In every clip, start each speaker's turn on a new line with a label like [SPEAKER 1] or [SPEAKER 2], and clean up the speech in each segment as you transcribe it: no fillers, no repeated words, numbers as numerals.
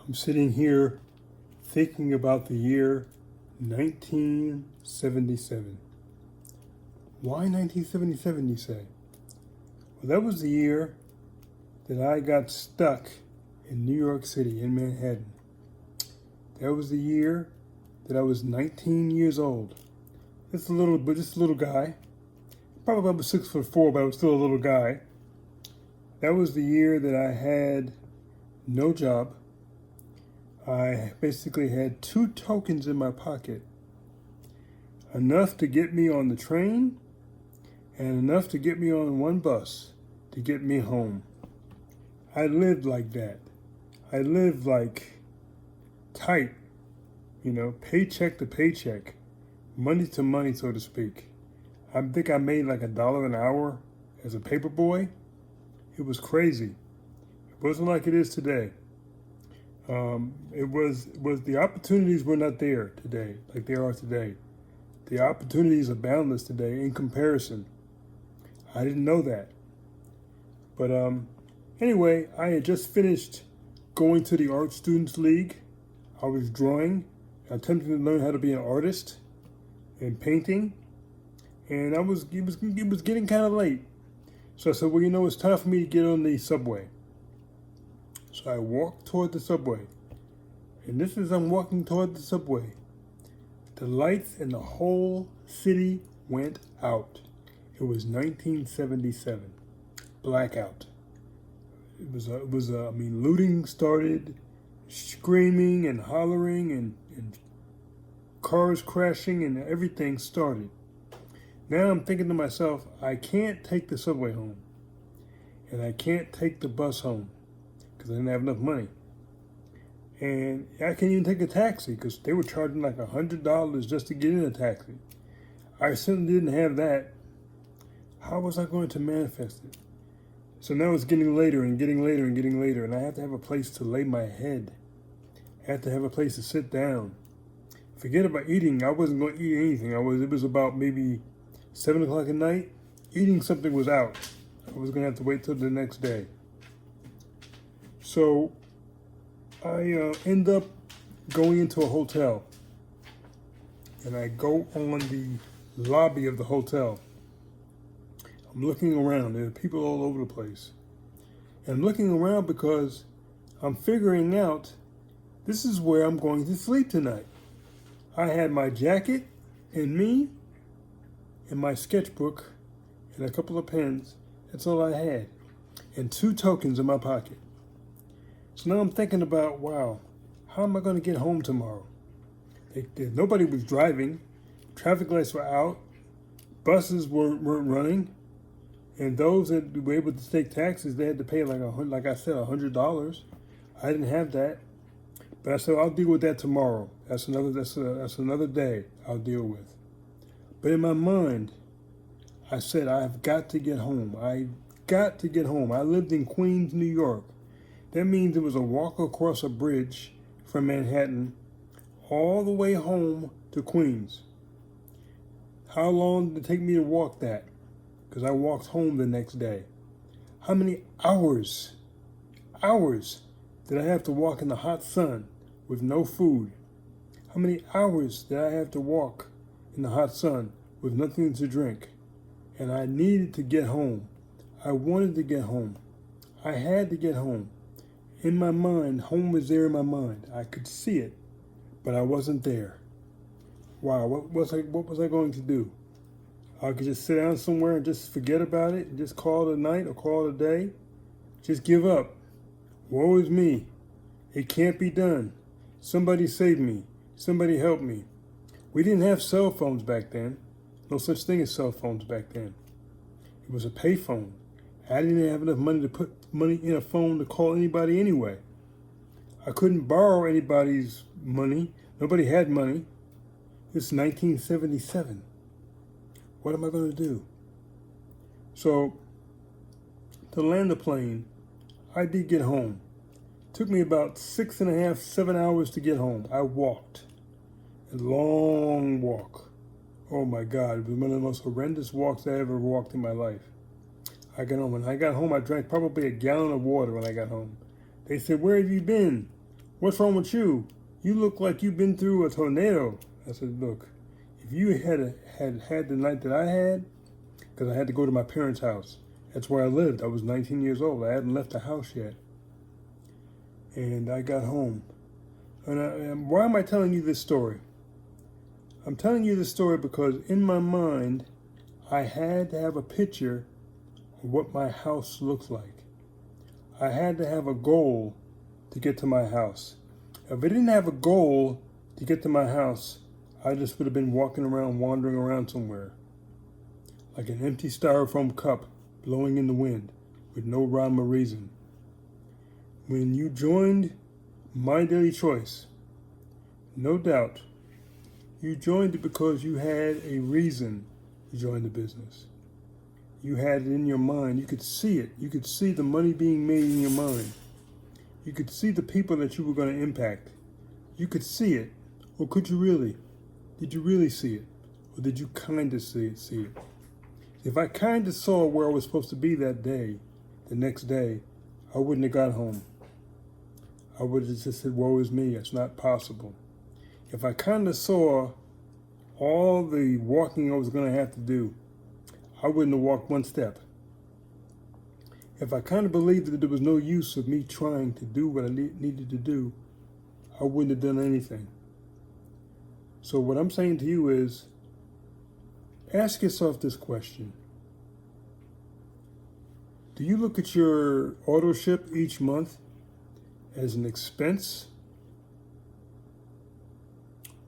[SPEAKER 1] I'm sitting here thinking about the year 1977. Why 1977, you say? Well, that was the year that I got stuck in New York City, in Manhattan. That was the year that I was 19 years old. Just a little guy. Probably about 6'4", but I was still a little guy. That was the year that I had no job. I basically had 2 tokens in my pocket. Enough to get me on the train and enough to get me on one bus to get me home. I lived like that. I lived like tight, paycheck to paycheck, money to money, so to speak. I think I made like $1 an hour as a paper boy. It was crazy. It wasn't like it is today. It was the opportunities were not there today like they are today. The opportunities are boundless today in comparison. I didn't know that. But anyway, I had just finished going to the Art Students League. I was drawing, attempting to learn how to be an artist and painting. And it was getting kind of late. So I said, well, it's time for me to get on the subway. So I walked toward the subway. And just as I'm walking toward the subway, the lights in the whole city went out. It was 1977. Blackout. Looting started, screaming and hollering and cars crashing and everything started. Now I'm thinking to myself, I can't take the subway home. And I can't take the bus home because I didn't have enough money. And I can't even take a taxi because they were charging like $100 just to get in a taxi. I certainly didn't have that. How was I going to manifest it? So now it's getting later and getting later and getting later, and I have to have a place to lay my head. I have to have a place to sit down. Forget about eating. I wasn't going to eat anything. It was about maybe 7 o'clock at night. Eating something was out. I was going to have to wait till the next day. So I end up going into a hotel, and I go on the lobby of the hotel. I'm looking around. There are people all over the place. And I'm looking around because I'm figuring out this is where I'm going to sleep tonight. I had my jacket and me and my sketchbook and a couple of pens. That's all I had. And 2 tokens in my pocket. So now I'm thinking about, wow, how am I going to get home tomorrow? Nobody was driving. Traffic lights were out. Buses weren't running. And those that were able to take taxis, they had to pay like I said, $100. I didn't have that. But I said, I'll deal with that tomorrow. That's another day I'll deal with. But in my mind, I said, I've got to get home. I got to get home. I lived in Queens, New York. That means it was a walk across a bridge from Manhattan all the way home to Queens. How long did it take me to walk that? Because I walked home the next day. How many hours did I have to walk in the hot sun with no food? How many hours did I have to walk in the hot sun with nothing to drink? And I needed to get home. I wanted to get home. I had to get home. In my mind, home was there in my mind. I could see it, but I wasn't there. Wow, what was I going to do? I could just sit down somewhere and just forget about it and just call it a night or call it a day. Just give up. Woe is me. It can't be done. Somebody save me. Somebody help me. We didn't have cell phones back then. No such thing as cell phones back then. It was a payphone. I didn't have enough money to put money in a phone to call anybody anyway. I couldn't borrow anybody's money. Nobody had money. It's 1977. What am I going to do? So, to land the plane, I did get home. It took me about 6.5, 7 hours to get home. I walked. A long walk. Oh my God, it was one of the most horrendous walks I ever walked in my life. I got home. When I got home, I drank probably a gallon of water when I got home. They said, "Where have you been?" What's wrong with you? You look like you've been through a tornado. I said, look, if you had the night that I had, because I had to go to my parents' house. That's where I lived. I was 19 years old. I hadn't left the house yet. And I got home. And why am I telling you this story? I'm telling you this story because in my mind, I had to have a picture of what my house looks like. I had to have a goal to get to my house. If I didn't have a goal to get to my house, I just would have been walking around, wandering around somewhere, like an empty styrofoam cup blowing in the wind with no rhyme or reason. When you joined My Daily Choice, no doubt, you joined it because you had a reason to join the business. You had it in your mind. You could see it. You could see the money being made in your mind. You could see the people that you were going to impact. You could see it. Or could you really? Did you really see it? Or did you kind of see it? If I kind of saw where I was supposed to be that day, the next day, I wouldn't have got home. I would have just said, woe is me, it's not possible. If I kind of saw all the walking I was going to have to do, I wouldn't have walked one step. If I kind of believed that there was no use of me trying to do what I needed to do, I wouldn't have done anything. So what I'm saying to you is, ask yourself this question. Do you look at your auto ship each month as an expense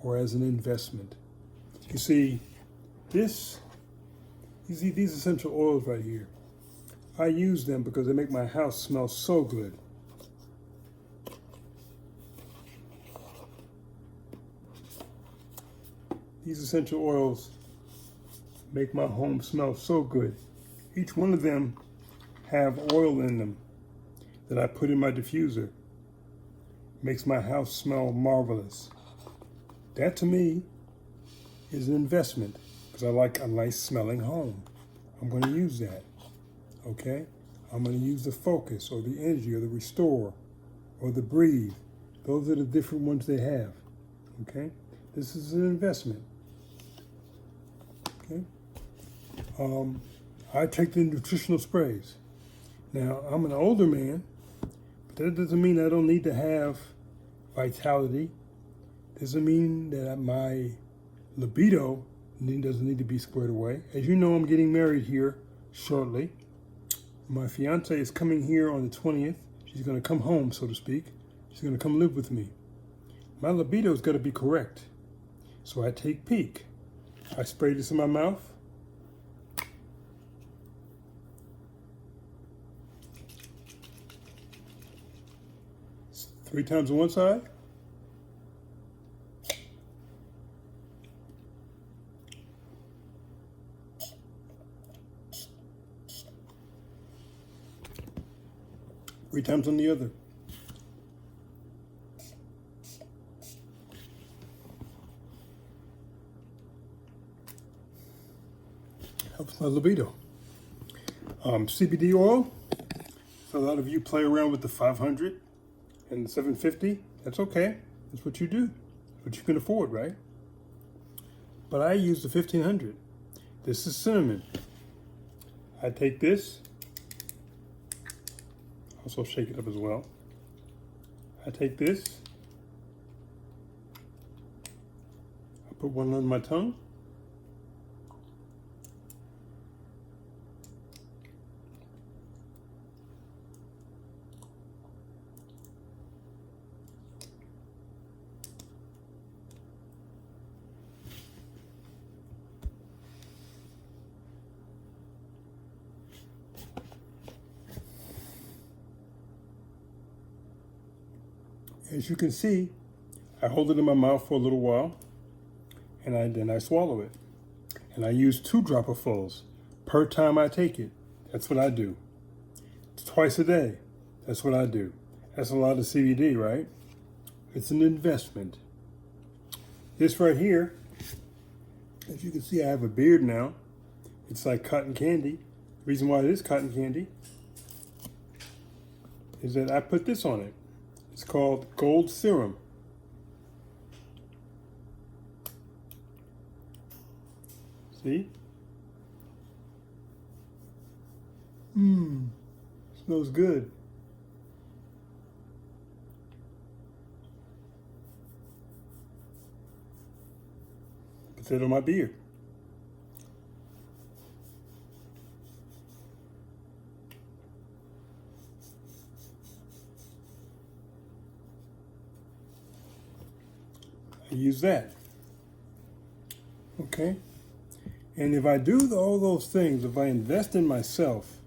[SPEAKER 1] or as an investment? You see, these essential oils right here, I use them because they make my house smell so good. These essential oils make my home smell so good. Each one of them have oil in them that I put in my diffuser. Makes my house smell marvelous. That to me is an investment because I like a nice smelling home. I'm going to use that. Okay? I'm going to use the focus or the energy or the restore or the breathe. Those are the different ones they have. Okay? This is an investment. Okay? I take the nutritional sprays. Now, I'm an older man, but that doesn't mean I don't need to have vitality. Doesn't mean that my libido doesn't need to be squared away. As you know, I'm getting married here shortly. My fiance is coming here on the 20th. She's going to come home, so to speak. She's going to come live with me. My libido's got to be correct. So I take Peak. I spray this in my mouth. Three times on one side. Three times on the other. Helps my libido. CBD oil. So a lot of you play around with the 500 and the 750. That's okay. That's what you do. What you can afford, right? But I use the 1500. This is cinnamon. I take this. Also shake it up as well. I take this. I put one on my tongue. As you can see, I hold it in my mouth for a little while, and then I swallow it. And I use 2 dropperfuls per time I take it. That's what I do. Twice a day. That's what I do. That's a lot of CBD, right? It's an investment. This right here, as you can see, I have a beard now. It's like cotton candy. The reason why it is cotton candy is that I put this on it. It's called Gold Serum. See? Smells good. Put that on my beard. I use that. Okay? And if I do all those things, if I invest in myself,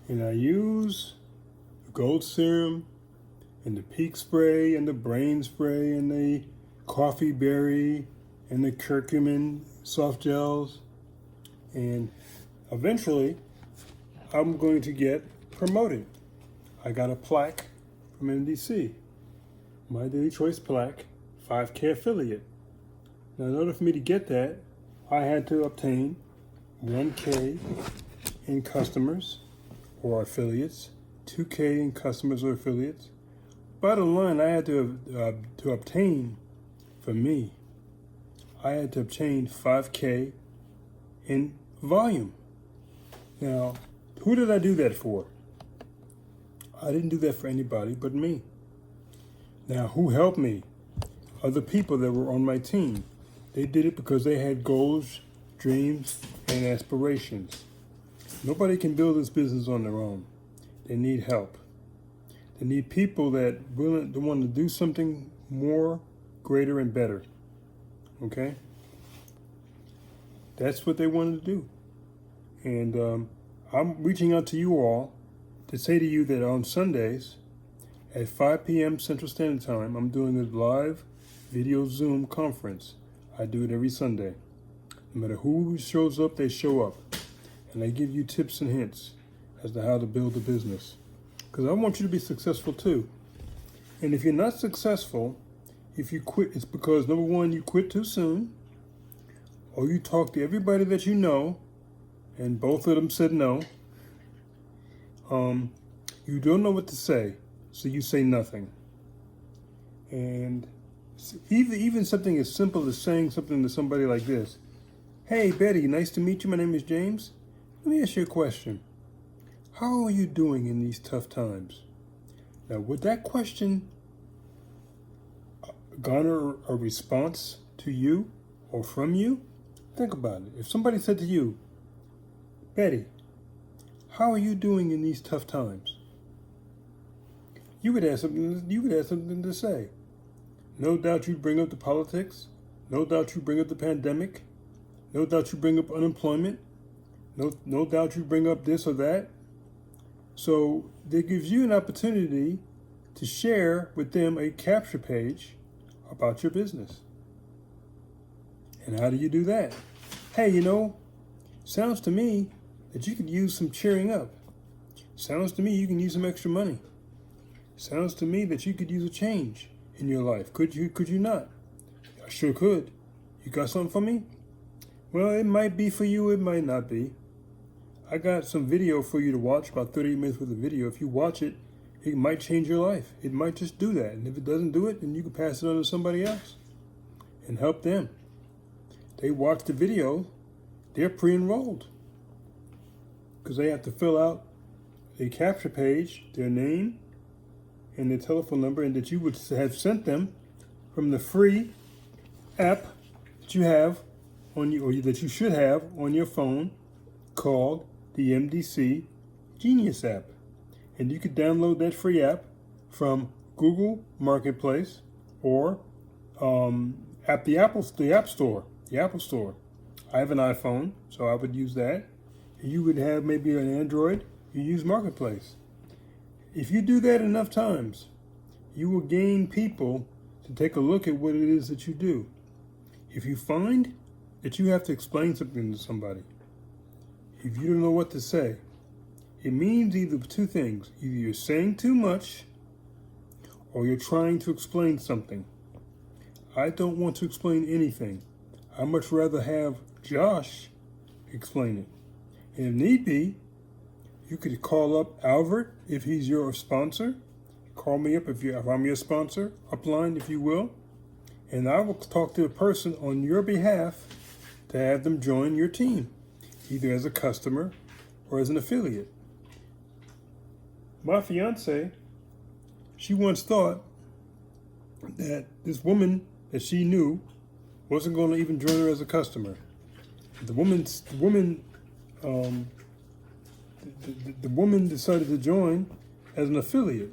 [SPEAKER 1] and I use the gold serum, and the peak spray, and the brain spray, and the coffee berry, and the curcumin soft gels, and eventually I'm going to get promoted. I got a plaque from MDC, my Daily Choice plaque, 5K affiliate. Now, in order for me to get that, I had to obtain 1K in customers or affiliates, 2K in customers or affiliates. Bottom line, I had to obtain, for me, I had to obtain 5K in volume. Now, who did I do that for? I didn't do that for anybody but me. Now, who helped me? Other people that were on my team. They did it because they had goals, dreams, and aspirations. Nobody can build this business on their own. They need help. They need people that want to do something more, greater, and better. Okay? That's what they wanted to do. And I'm reaching out to you all to say to you that on Sundays at 5 p.m. Central Standard Time, I'm doing a live video Zoom conference. I do it every Sunday. No matter who shows up, they show up. And I give you tips and hints as to how to build a business. Because I want you to be successful too. And if you're not successful, if you quit, it's because, number one, you quit too soon, or you talk to everybody that you know, and both of them said no. You don't know what to say, so you say nothing. And even something as simple as saying something to somebody like this. Hey, Betty, nice to meet you. My name is James. Let me ask you a question. How are you doing in these tough times? Now, would that question garner a response to you or from you? Think about it. If somebody said to you, Betty, how are you doing in these tough times? You would have something to say. No doubt you'd bring up the politics. No doubt you'd bring up the pandemic. No doubt you'd bring up unemployment. No doubt you'd bring up this or that. So that gives you an opportunity to share with them a capture page about your business. And how do you do that? Hey, sounds to me that you could use some cheering up. Sounds to me you can use some extra money. Sounds to me that you could use a change in your life. Could you not? I sure could. You got something for me? Well, it might be for you, it might not be. I got some video for you to watch, about 30 minutes worth of video. If you watch it, it might change your life. It might just do that. And if it doesn't do it, then you can pass it on to somebody else and help them. They watch the video, they're pre-enrolled because they have to fill out a capture page, their name, and their telephone number, and that you would have sent them from the free app that you have on you, or that you should have on your phone, called the MDC Genius app. And you could download that free app from Google Marketplace or at the Apple Store. I have an iPhone, so I would use that. You would have maybe an Android. You use Marketplace. If you do that enough times, you will gain people to take a look at what it is that you do. If you find that you have to explain something to somebody, if you don't know what to say, it means either two things. Either you're saying too much or you're trying to explain something. I don't want to explain anything. I'd much rather have Josh explain it. And if need be, you could call up Albert if he's your sponsor, Call me up if I'm your sponsor, upline if you will, and I will talk to a person on your behalf to have them join your team, either as a customer or as an affiliate. My fiance, she once thought that this woman that she knew wasn't going to even join her as a customer. The woman decided to join as an affiliate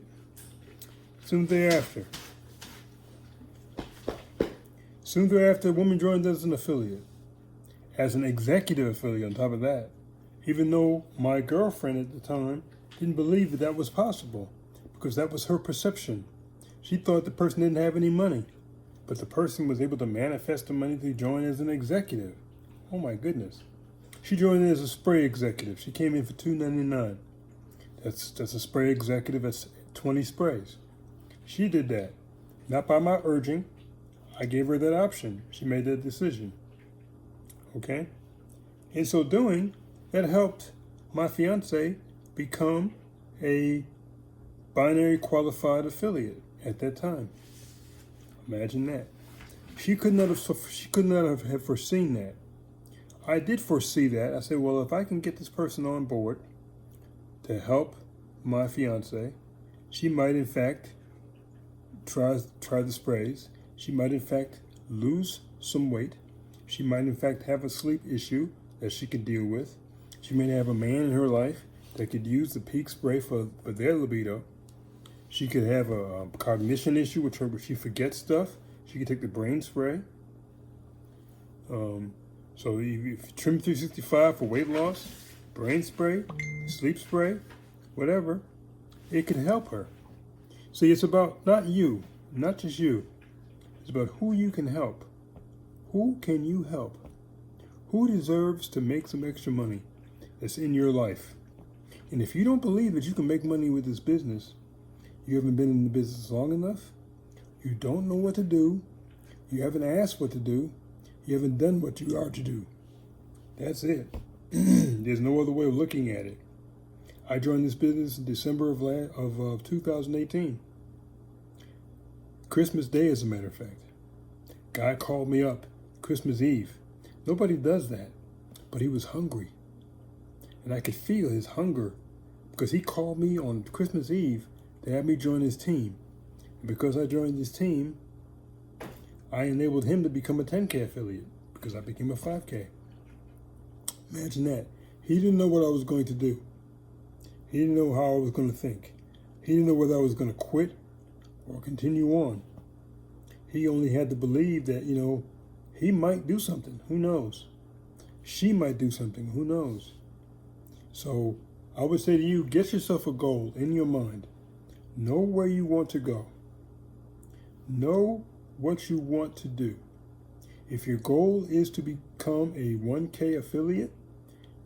[SPEAKER 1] soon thereafter. Soon thereafter, the woman joined as an affiliate, as an executive affiliate on top of that, even though my girlfriend at the time didn't believe that that was possible, because that was her perception. She thought the person didn't have any money, but the person was able to manifest the money to join as an executive. Oh my goodness. She joined in as a spray executive. She came in for $2.99. That's a spray executive. That's 20 sprays. She did that. Not by my urging. I gave her that option. She made that decision. Okay? In so doing, that helped my fiance become a binary qualified affiliate at that time. Imagine that. She could not have foreseen that. I did foresee that. I said, well, if I can get this person on board to help my fiance, she might in fact try the sprays. She might in fact lose some weight. She might in fact have a sleep issue that she could deal with. She may have a man in her life that could use the peak spray for their libido. She could have a cognition issue with her, where she forgets stuff. She could take the brain spray. So if Trim 365 for weight loss, brain spray, sleep spray, whatever, it can help her. See, it's about not you, not just you. It's about who you can help. Who can you help? Who deserves to make some extra money that's in your life? And if you don't believe that you can make money with this business, you haven't been in the business long enough, you don't know what to do, you haven't asked what to do, you haven't done what you are to do. That's it. There's no other way of looking at it. I joined this business in December of 2018. Christmas Day, as a matter of fact. Guy called me up Christmas Eve. Nobody does that, but he was hungry. And I could feel his hunger because he called me on Christmas Eve to have me join his team. And because I joined his team, I enabled him to become a 10K affiliate because I became a 5K. Imagine that. He didn't know what I was going to do. He didn't know how I was going to think. He didn't know whether I was going to quit or continue on. He only had to believe that, he might do something. Who knows? She might do something. Who knows? So I would say to you, get yourself a goal in your mind. Know where you want to go. Know what you want to do. If your goal is to become a 1K affiliate,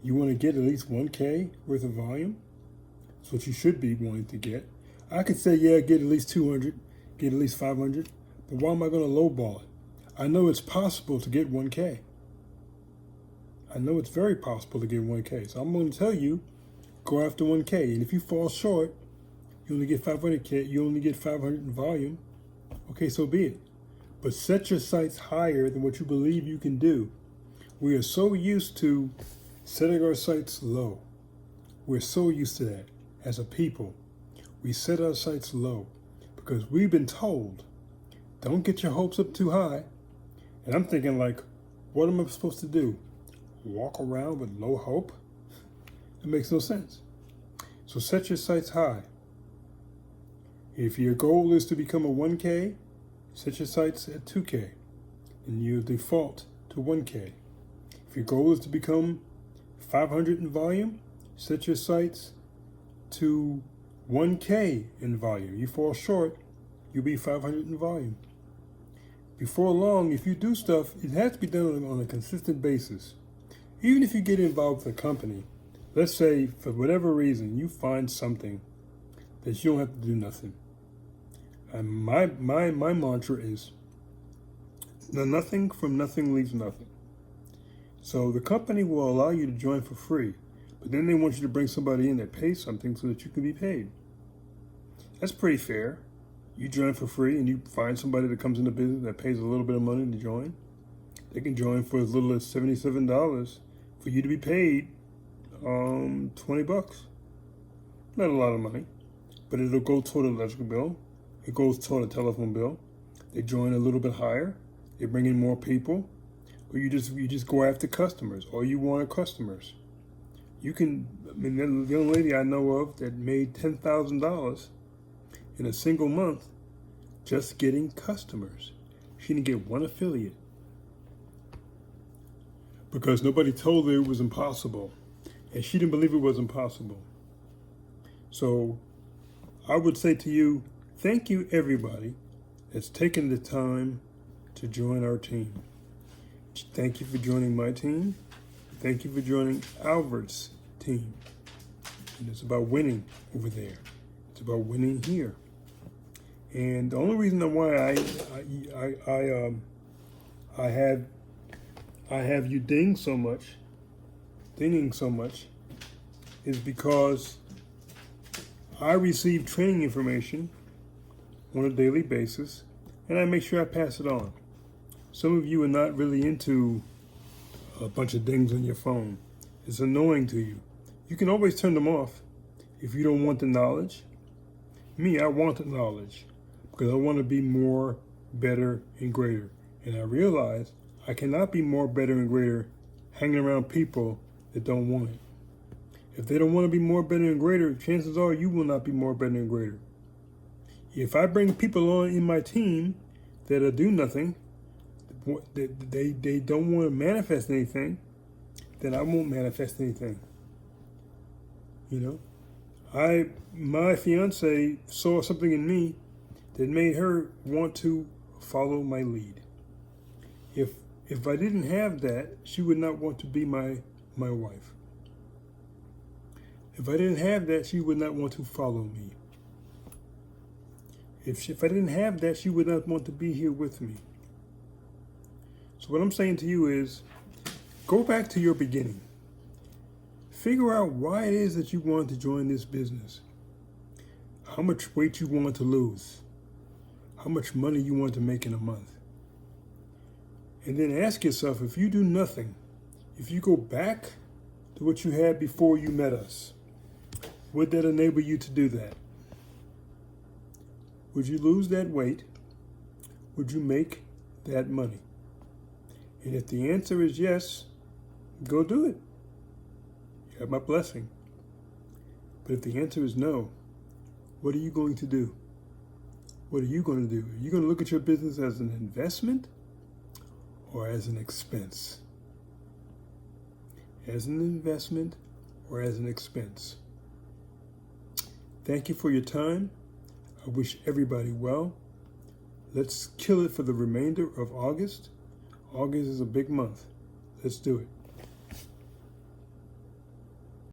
[SPEAKER 1] you want to get at least 1K worth of volume. That's what you should be wanting to get. I could say, yeah, get at least 200, get at least 500, but why am I going to lowball it? I know it's possible to get 1K. I know it's very possible to get 1K. So I'm going to tell you, go after 1K. And if you fall short, you only get 500K, you only get 500 in volume. Okay, so be it. But set your sights higher than what you believe you can do. We are so used to setting our sights low. We're so used to that as a people. We set our sights low because we've been told, don't get your hopes up too high. And I'm thinking like, what am I supposed to do? Walk around with low hope? It makes no sense. So set your sights high. If your goal is to become a 1K, set your sights at 2K, and you default to 1K. If your goal is to become 500 in volume, set your sights to 1K in volume. You fall short, you'll be 500 in volume. Before long, if you do stuff, it has to be done on a consistent basis. Even if you get involved with a company, let's say for whatever reason you find something that you don't have to do nothing. And my mantra is, nothing from nothing leaves nothing. So the company will allow you to join for free, but then they want you to bring somebody in that pays something so that you can be paid. That's pretty fair. You join for free and you find somebody that comes into business that pays a little bit of money to join. They can join for as little as $77 for you to be paid $20. Not a lot of money, but it'll go toward the electrical bill. It goes toward a telephone bill. They join a little bit higher. They bring in more people, or you just go after customers. All you want are customers. You can. I mean, the young lady I know of that made $10,000 in a single month just getting customers. She didn't get one affiliate because nobody told her it was impossible, and she didn't believe it was impossible. So I would say to you, thank you everybody that's taken the time to join our team. Thank you for joining my team. Thank you for joining Albert's team. And it's about winning over there. It's about winning here. And the only reason why I have you dinging so much, is because I receive training information on a daily basis, and I make sure I pass it on. Some of you are not really into a bunch of dings on your phone. It's annoying to you. You can always turn them off if you don't want the knowledge. Me, I want the knowledge because I want to be more, better, and greater. And I realize I cannot be more, better, and greater hanging around people that don't want it. If they don't want to be more, better, and greater, chances are you will not be more, better, and greater. If I bring people on in my team that'll do nothing, they don't want to manifest anything, then I won't manifest anything. You know, my fiance saw something in me that made her want to follow my lead. If I didn't have that, she would not want to be my wife. If I didn't have that, she would not want to follow me. If I didn't have that, she would not want to be here with me. So what I'm saying to you is, go back to your beginning. Figure out why it is that you want to join this business. How much weight you want to lose. How much money you want to make in a month. And then ask yourself, if you do nothing, if you go back to what you had before you met us, would that enable you to do that? Would you lose that weight? Would you make that money? And if the answer is yes, go do it. You have my blessing. But if the answer is no, what are you going to do? What are you going to do? Are you going to look at your business as an investment or as an expense? As an investment or as an expense? Thank you for your time. I wish everybody well. Let's kill it for the remainder of August. August is a big month. Let's do it.